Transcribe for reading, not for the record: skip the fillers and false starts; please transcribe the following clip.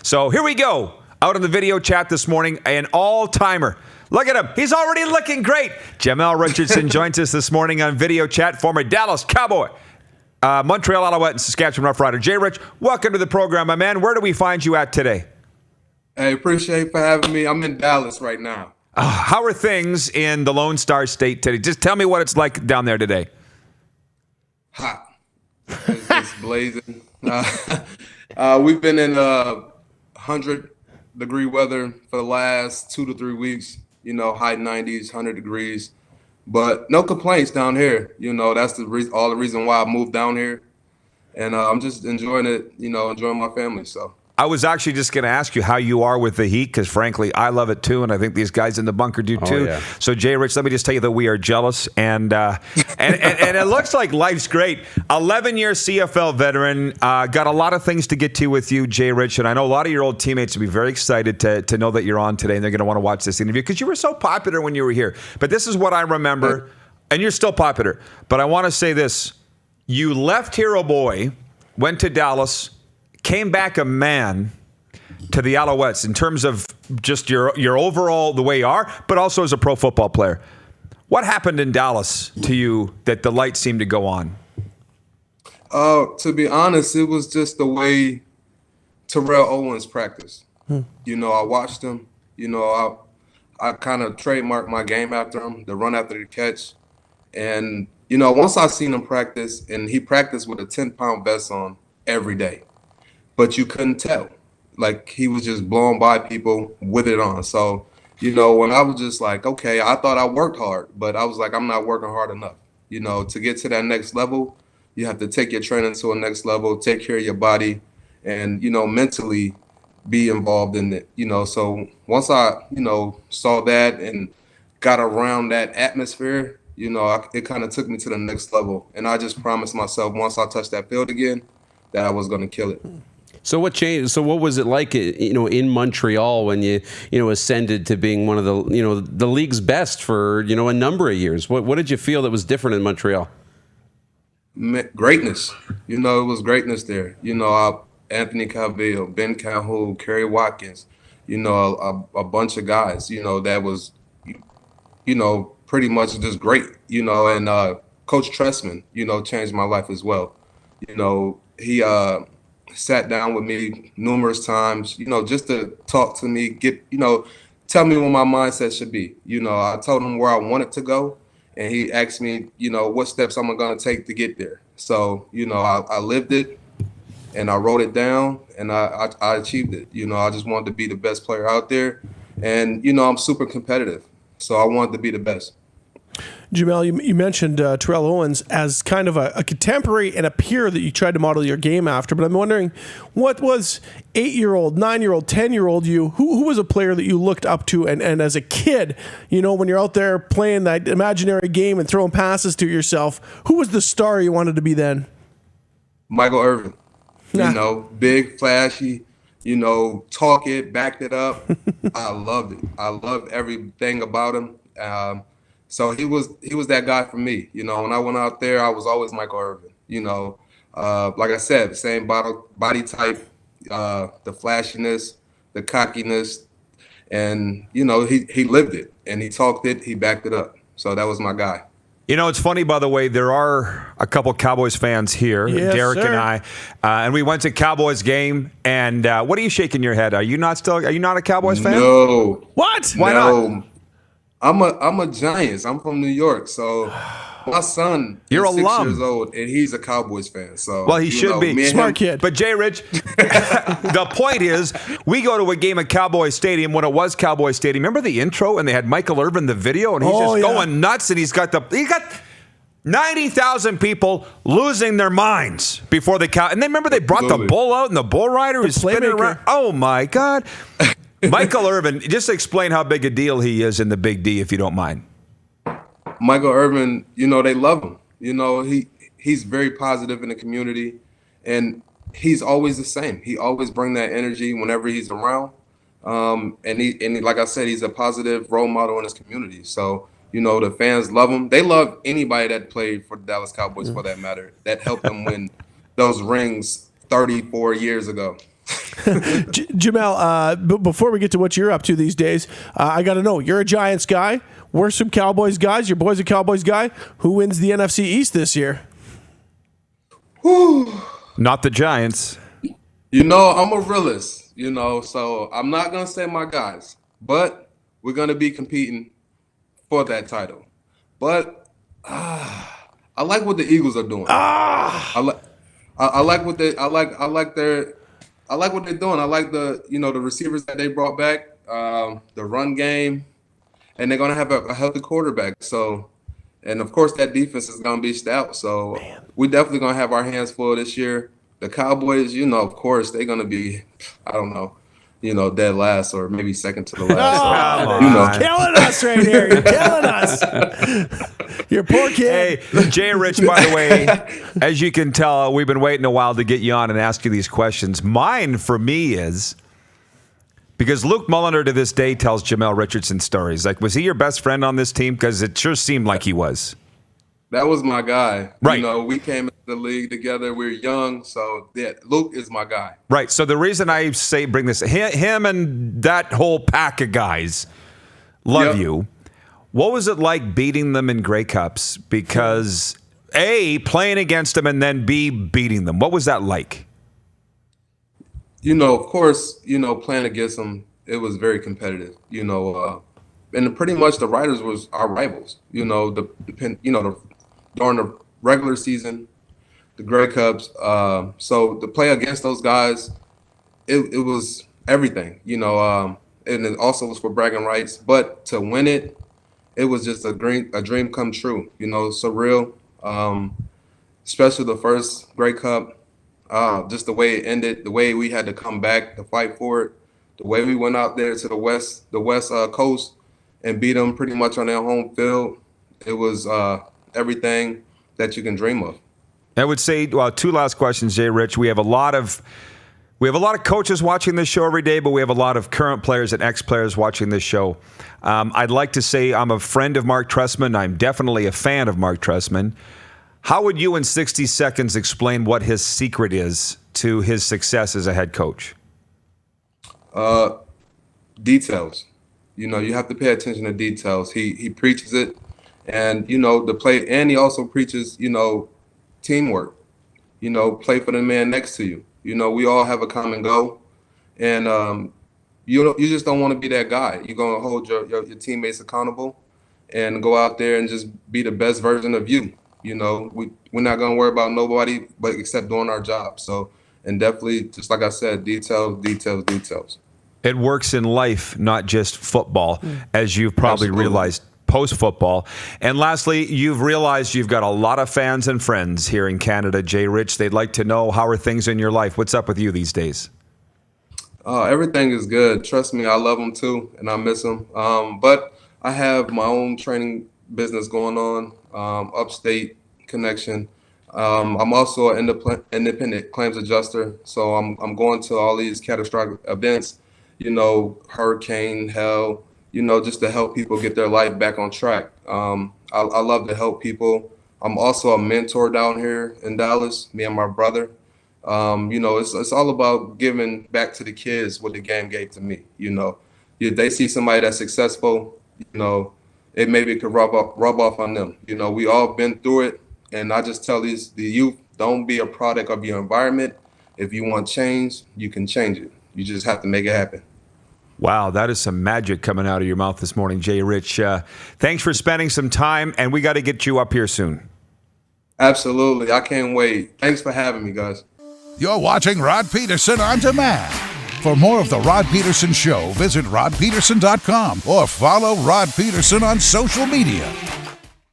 So here we go. Out in the video chat this morning, an all-timer. Look at him. He's already looking great. Jamel Richardson joins us this morning on video chat. Former Dallas Cowboy, Montreal Alouette, and Saskatchewan Roughrider. Jay Rich, welcome to the program, my man. Where do we find you at today? Hey, appreciate for having me. I'm in Dallas right now. How are things in the Lone Star State today? Just tell me what it's like down there today. Hot. It's blazing. We've been in 100-degree weather for the last 2 to 3 weeks. You know, high 90s, 100 degrees. But no complaints down here. You know, that's the reason why I moved down here. And I'm just enjoying it, you know, enjoying my family. So I was actually just going to ask you how you are with the heat, because frankly, I love it too, and I think these guys in the bunker do too. Yeah. So, Jay Rich, let me just tell you that we are jealous, and it looks like life's great. 11-year CFL veteran, got a lot of things to get to with you, Jay Rich, and I know a lot of your old teammates will be very excited to know that you're on today, and they're going to want to watch this interview because you were so popular when you were here. But this is what I remember, and you're still popular. But I want to say this: you left Hero Boy, went to Dallas, came back a man to the Alouettes in terms of just your overall, the way you are, but also as a pro football player. What happened in Dallas to you that the light seemed to go on? To be honest, it was just the way Terrell Owens practiced. You know, I watched him. You know, I kind of trademarked my game after him, the run after the catch. And, you know, once I seen him practice, and he practiced with a 10-pound vest on every day. But you couldn't tell. Like, he was just blowing by people with it on. So, you know, when I was just like, okay, I thought I worked hard, but I was like, I'm not working hard enough. You know, to get to that next level, you have to take your training to a next level, take care of your body, and, you know, mentally be involved in it. You know, so once I, you know, saw that and got around that atmosphere, you know, it kind of took me to the next level. And I just promised myself once I touched that field again that I was going to kill it. So what changed? So what was it like, you know, in Montreal when you ascended to being one of the, you know, the league's best for, you know, a number of years? What did you feel that was different in Montreal? Greatness. You know, it was greatness there. You know, Anthony Calvillo, Ben Calhoun, Kerry Watkins, you know, a bunch of guys, you know, that was, you know, pretty much just great, you know, and Coach Tressman, you know, changed my life as well. You know, he sat down with me numerous times, you know, just to talk to me, tell me what my mindset should be. You know, I told him where I wanted to go, and he asked me, you know, what steps I'm going to take to get there. So, you know, I lived it, and I wrote it down, and I achieved it. You know, I just wanted to be the best player out there, and, you know, I'm super competitive, so I wanted to be the best. Jamel, you mentioned Terrell Owens as kind of a contemporary and a peer that you tried to model your game after, but I'm wondering, what was 8-year-old, 9-year-old, 10-year-old you, who was a player that you looked up to, and as a kid, you know, when you're out there playing that imaginary game and throwing passes to yourself, who was the star you wanted to be then? Michael Irvin. You know, big, flashy, you know, talk it, backed it up. I loved it. I loved everything about him. So he was that guy for me. You know, when I went out there, I was always Michael Irvin. You know, like I said, same body type, the flashiness, the cockiness, and, you know, he lived it, and he talked it, he backed it up. So that was my guy. You know, it's funny, by the way, there are a couple Cowboys fans here, yes, Derek sir. and I, and we went to Cowboys game, and what are you shaking your head? Are you not a Cowboys fan? No. What? Why not? I'm a Giants. I'm from New York, so my son You're is 6 alum. years old, and he's a Cowboys fan. So Well, he should be. Smart kid. But Jay Rich, the point is, we go to a game at Cowboys Stadium when it was Cowboys Stadium. Remember the intro, and they had Michael Irvin the video, and he's going nuts, and he got 90,000 people losing their minds before the cow. And then remember they brought the bull out, and the bull rider was spinning around. Oh my God. Michael Irvin, just explain how big a deal he is in the Big D, if you don't mind. Michael Irvin, you know, they love him. You know, he's very positive in the community, and he's always the same. He always bring that energy whenever he's around. And he, like I said, he's a positive role model in his community. So, you know, the fans love him. They love anybody that played for the Dallas Cowboys, for that matter, that helped them win those rings 34 years ago. Jamel, before we get to what you're up to these days, I got to know, you're a Giants guy. We're some Cowboys guys. Your boy's a Cowboys guy. Who wins the NFC East this year? Whew. Not the Giants. I'm a realist, so I'm not going to say my guys, but we're going to be competing for that title. But I like what the Eagles are doing. I like what they're doing. I like the receivers that they brought back, the run game, and they're going to have a healthy quarterback. So, and of course that defense is going to be stout. So we're definitely going to have our hands full this year. The Cowboys, of course they're going to be, I don't know, dead last or maybe second to the last. You're killing us right here. You're killing us. Your poor kid. Hey, Jay Rich, by the way, as you can tell, we've been waiting a while to get you on and ask you these questions. Mine, for me, is because Luke Mulliner to this day tells Jamel Richardson stories. Like, was he your best friend on this team? Because it sure seemed like he was. That was my guy. Right. We came into the league together. We were young, so yeah, Luke is my guy. Right. So the reason I say bring this, him and that whole pack of guys love you. What was it like beating them in Grey Cups? Because A, playing against them, and then B, beating them. What was that like? Of course, playing against them, it was very competitive. And pretty much the Riders was our rivals. During the regular season, the Grey Cups. So to play against those guys, it was everything. And it also was for bragging rights. But to win it, it was just a dream come true. Surreal. Especially the first Grey Cup. Just the way it ended, the way we had to come back to fight for it, the way we went out there to the west coast and beat them pretty much on their home field. It was everything that you can dream of. I would say, well, two last questions, Jay Rich. We have a lot of coaches watching this show every day, but we have a lot of current players and ex-players watching this show. I'd like to say I'm a friend of Mark Trestman. I'm definitely a fan of Mark Trestman. How would you in 60 seconds explain what his secret is to his success as a head coach? Details. You have to pay attention to details. He preaches it, and and he also preaches, teamwork. Play for the man next to you. We all have a common goal, and you just don't want to be that guy. You're gonna hold your teammates accountable, and go out there and just be the best version of you. We're not gonna worry about nobody but except doing our job. So, and definitely, just like I said, details. It works in life, not just football, as you've probably realized post-football. And lastly, you've realized you've got a lot of fans and friends here in Canada. Jay Rich, they'd like to know, how are things in your life? What's up with you these days? Everything is good. Trust me, I love them too, and I miss them. But I have my own training business going on, upstate connection. I'm also an independent claims adjuster, so I'm going to all these catastrophic events, hurricane, hell, just to help people get their life back on track. I love to help people. I'm also a mentor down here in Dallas, me and my brother. It's all about giving back to the kids what the game gave to me. They see somebody that's successful, it maybe could rub off on them. We all been through it, and I just tell the youth, don't be a product of your environment. If you want change, you can change it. You just have to make it happen. Wow, that is some magic coming out of your mouth this morning, Jay Rich. Thanks for spending some time, and we got to get you up here soon. Absolutely. I can't wait. Thanks for having me, guys. You're watching Rod Pedersen On Demand. For more of The Rod Pedersen Show, visit rodpedersen.com or follow Rod Pedersen on social media.